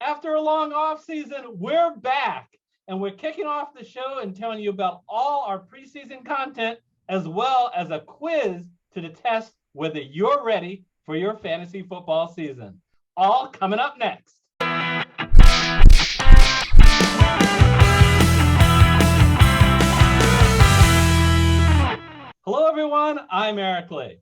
After a long off season, we're back and we're kicking off the show and telling you about all our preseason content as well as a quiz to test whether you're ready for your fantasy football season. All coming up next. Hello, everyone. I'm Eric Lee.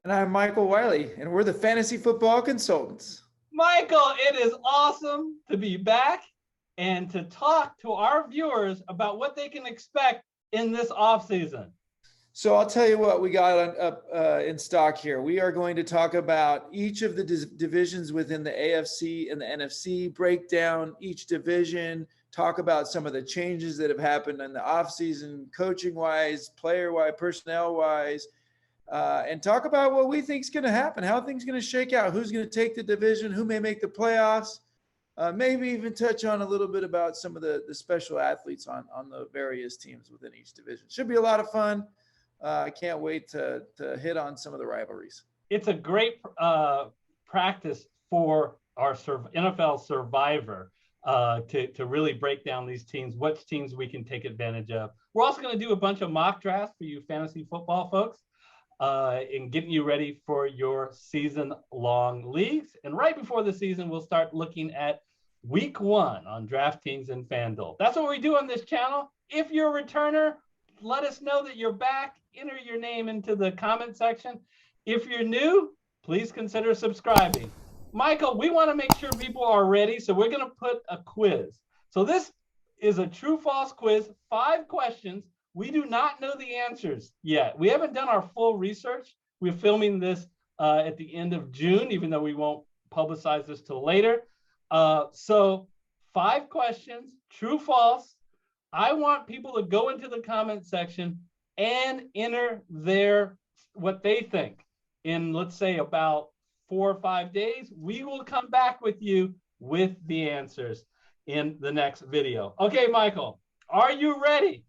And I'm Michael Wiley, and we're the Fantasy Football Consultants. Michael, it is awesome to be back and to talk to our viewers about what they can expect in this offseason. So I'll tell you what we got in stock here. We are going to talk about each of the divisions within the AFC and the NFC, break down each division, talk about some of the changes that have happened in the offseason, coaching-wise, player-wise, personnel-wise, and talk about what we think is going to happen, how things are going to shake out, who's going to take the division, who may make the playoffs, maybe even touch on a little bit about some of the special athletes on the various teams within each division. Should be a lot of fun. I can't wait to hit on some of the rivalries. It's a great practice for our NFL Survivor to really break down these teams, which teams we can take advantage of. We're also going to do a bunch of mock drafts for you fantasy football folks and getting you ready for your season-long leagues. And right before the season, we'll start looking at week 1 on DraftKings and FanDuel. That's what we do on this channel. If you're a returner, let us know that you're back. Enter your name into the comment section. If you're new, please consider subscribing. Michael, we want to make sure people are ready, so we're going to put a quiz. So this is a true-false quiz, 5 questions. We do not know the answers yet. We haven't done our full research. We're filming this at the end of June, even though we won't publicize this till later. So 5 questions, true, false. I want people to go into the comment section and enter what they think. In, let's say, about 4 or 5 days, we will come back with you with the answers in the next video. Okay, Michael, are you ready?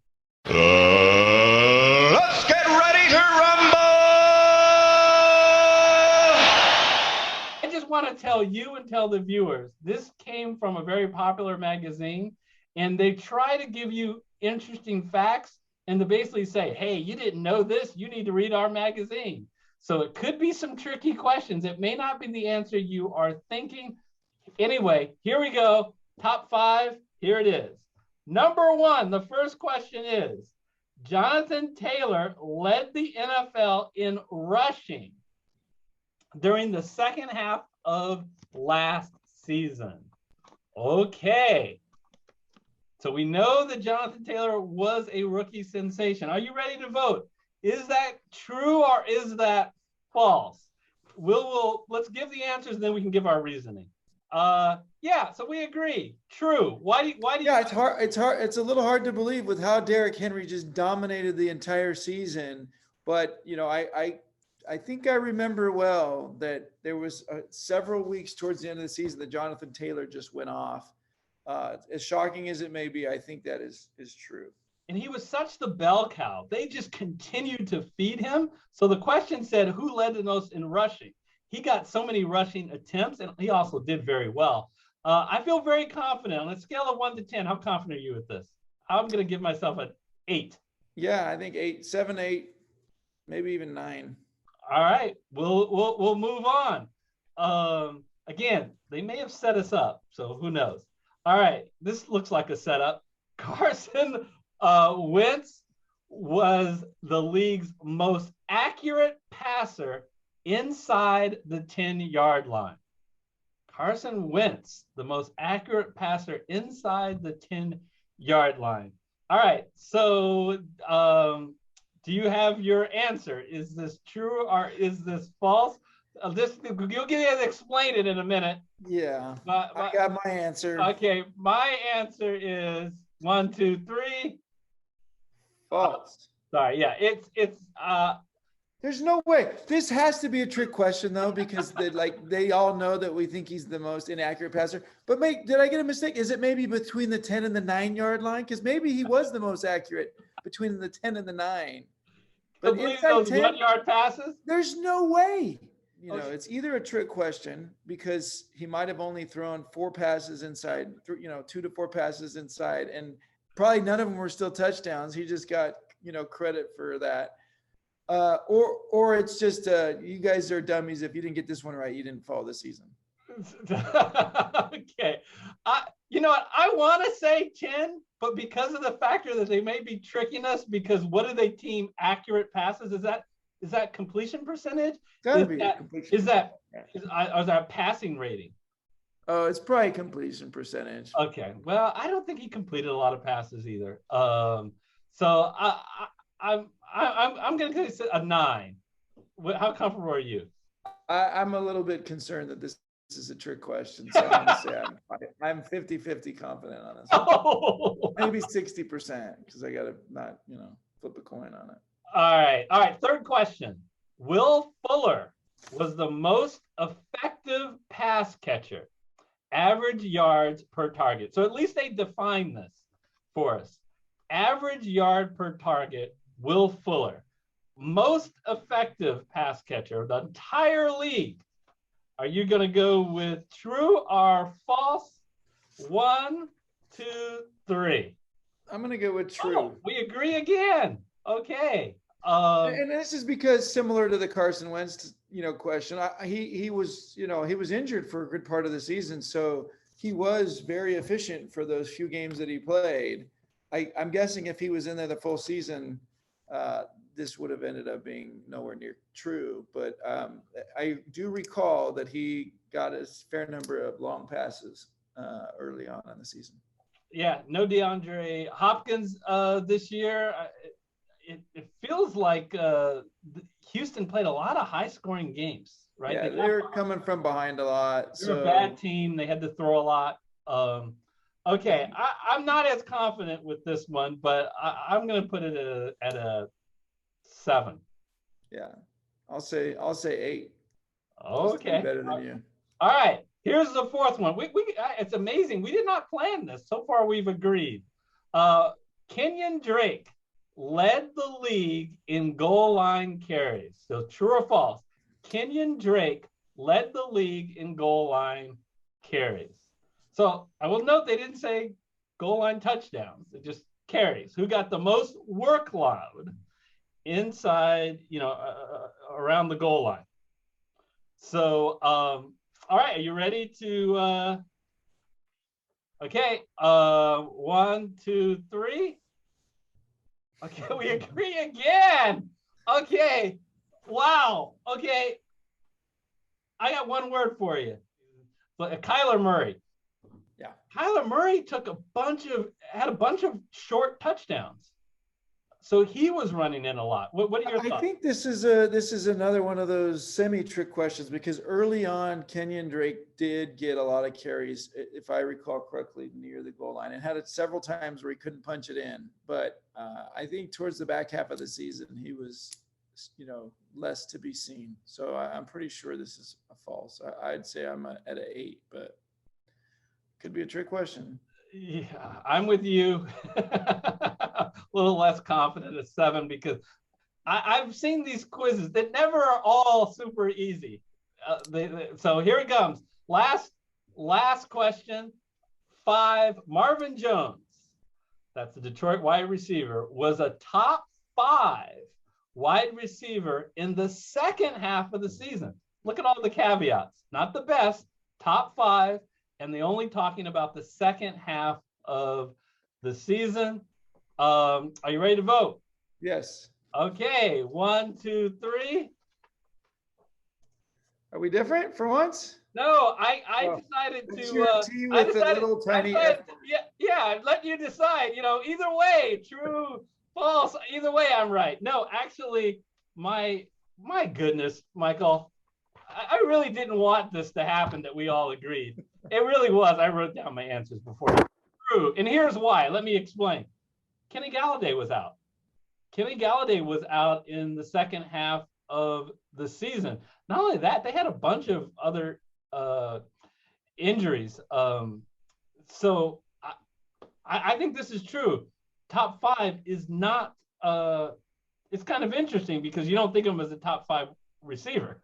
Let's get ready to rumble! I just want to tell you and tell the viewers, this came from a very popular magazine, and they try to give you interesting facts and to basically say, hey, you didn't know this, you need to read our magazine. So it could be some tricky questions. It may not be the answer you are thinking. Anyway, here we go. Top 5, here it is. Number 1, the first question is, Jonathan Taylor led the NFL in rushing during the second half of last season. Okay. So we know that Jonathan Taylor was a rookie sensation. Are you ready to vote? Is that true or is that false? Let's give the answers and then we can give our reasoning. Yeah, so we agree. True. Why do you? Yeah, it's hard. It's a little hard to believe with how Derrick Henry just dominated the entire season. But I think I remember well that there was several weeks towards the end of the season that Jonathan Taylor just went off. As shocking as it may be, I think that is true. And he was such the bell cow. They just continued to feed him. So the question said, who led the most in rushing? He got so many rushing attempts, and he also did very well. I feel very confident. On a scale of 1 to 10, how confident are you with this? I'm going to give myself an 8. Yeah, I think 8, 7, 8, maybe even 9. All right, we'll move on. Again, they may have set us up, so who knows? All right, this looks like a setup. Carson Wentz was the league's most accurate passer inside the 10-yard line. Carson Wentz, the most accurate passer inside the 10-yard line. All right, so do you have your answer? Is this true or is this false? You'll get to explain it in a minute. Yeah, I got my answer. Okay, my answer is 1, 2, 3. False. Sorry, yeah, it's There's no way. This has to be a trick question though, because they all know that we think he's the most inaccurate passer. But did I get a mistake? Is it maybe between the 10 and the 9-yard line? Because maybe he was the most accurate between the 10 and the 9. But inside those 1-yard passes? There's no way. you know, it's either a trick question because he might have only thrown 4 passes inside, 2 to 4 passes inside, and probably none of them were still touchdowns. He just got, credit for that. Or it's just you guys are dummies. If you didn't get this one right, you didn't follow the season. Okay. You know what? I want to say 10, but because of the factor that they may be tricking us, because what do they team accurate passes? Is that completion percentage? Gotta be. Is that passing rating? Oh, it's probably completion percentage. Okay. Well, I don't think he completed a lot of passes either. So I'm going to say a 9. How comfortable are you? I'm a little bit concerned that this is a trick question. So I'm going to say I'm 50-50 confident on this. Oh. Maybe 60% because I got to not, flip a coin on it. All right. Third question. Will Fuller was the most effective pass catcher. Average yards per target. So at least they define this for us. Average yard per target, Will Fuller. Most effective pass catcher of the entire league. Are you going to go with true or false? 1, 2, 3. I'm going to go with true. Oh, we agree again. Okay. And this is because similar to the Carson Wentz, question. He was, he was injured for a good part of the season, so he was very efficient for those few games that he played. I'm guessing if he was in there the full season, this would have ended up being nowhere near true. But I do recall that he got a fair number of long passes early on in the season. Yeah, no DeAndre Hopkins this year. It feels like Houston played a lot of high-scoring games, right? Yeah, they're coming from behind a lot. They're a bad team. They had to throw a lot. Okay, I'm not as confident with this one, but I'm going to put it at a 7. Yeah, I'll say 8. Okay, better than you. All right, here's the fourth one. It's amazing. We did not plan this. So far, we've agreed. Kenyon Drake led the league in goal line carries. So true or false? Kenyon Drake led the league in goal line carries. So I will note they didn't say goal line touchdowns. It just carries. Who got the most workload inside, around the goal line? So, all right, are you ready to? Okay, 1, 2, 3. Okay, we agree again. Okay, wow. Okay, I got one word for you. Kyler Murray. Yeah. Kyler Murray had a bunch of short touchdowns. So he was running in a lot. What are your thoughts? I think this is another one of those semi-trick questions because early on, Kenyon Drake did get a lot of carries, if I recall correctly, near the goal line, and had it several times where he couldn't punch it in. But I think towards the back half of the season, he was, less to be seen. So I'm pretty sure this is a false. I'd say I'm at an 8, but could be a trick question. Yeah, I'm with you. A little less confident at 7 because I've seen these quizzes that never are all super easy. So here it comes. Last question. 5. Marvin Jones, that's the Detroit wide receiver, was a top 5 wide receiver in the second half of the season. Look at all the caveats. Not the best, top 5, and they only talking about the second half of the season. Are you ready to vote? Yes. Okay, 1, 2, 3. Are we different for once? No, I decided to. I decided, yeah. Let you decide. Either way, true, false. Either way, I'm right. No, actually, my goodness, Michael, I really didn't want this to happen. That we all agreed. It really was. I wrote down my answers before. True, and here's why. Let me explain. Kenny Galladay was out. Kenny Galladay was out in the second half of the season. Not only that, they had a bunch of other injuries. So I think this is true. Top 5 is not, it's kind of interesting because you don't think of him as a top 5 receiver.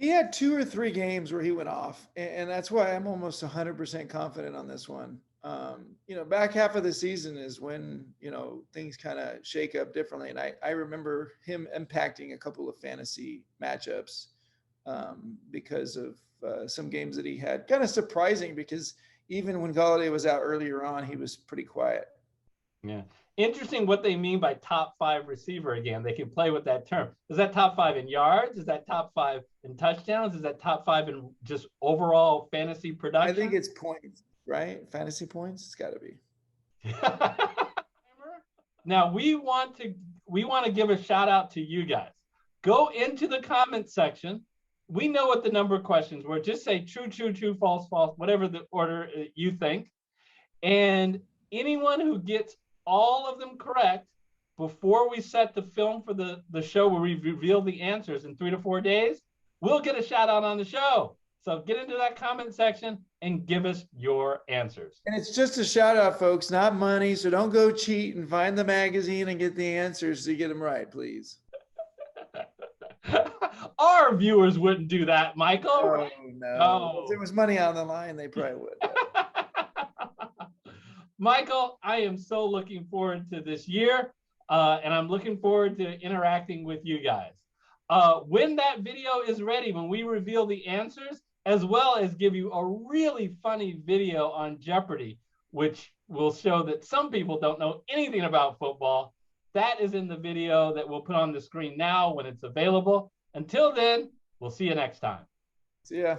He had 2 or 3 games where he went off, and that's why I'm almost 100% confident on this one. Back half of the season is when, things kind of shake up differently. And I remember him impacting a couple of fantasy matchups because of some games that he had. Kind of surprising because even when Golladay was out earlier on, he was pretty quiet. Yeah. Interesting what they mean by top 5 receiver again. They can play with that term. Is that top 5 in yards? Is that top 5 in touchdowns? Is that top 5 in just overall fantasy production? I think it's points, right? Fantasy points? It's got to be. Now we want to give a shout out to you guys. Go into the comment section. We know what the number of questions were. Just say true, true, true, false, false, whatever the order you think. And anyone who gets all of them correct before we set the film for the show where we reveal the answers in 3 to 4 days, we'll get a shout out on the show. So get into that comment section and give us your answers. And it's just a shout out, folks, not money. So don't go cheat and find the magazine and get the answers to get them right, please. Our viewers wouldn't do that, Michael. Oh, right? no. If there was money on the line, they probably would. Michael, I am so looking forward to this year, and I'm looking forward to interacting with you guys. When that video is ready, when we reveal the answers, as well as give you a really funny video on Jeopardy, which will show that some people don't know anything about football, that is in the video that we'll put on the screen now when it's available. Until then, we'll see you next time. See ya.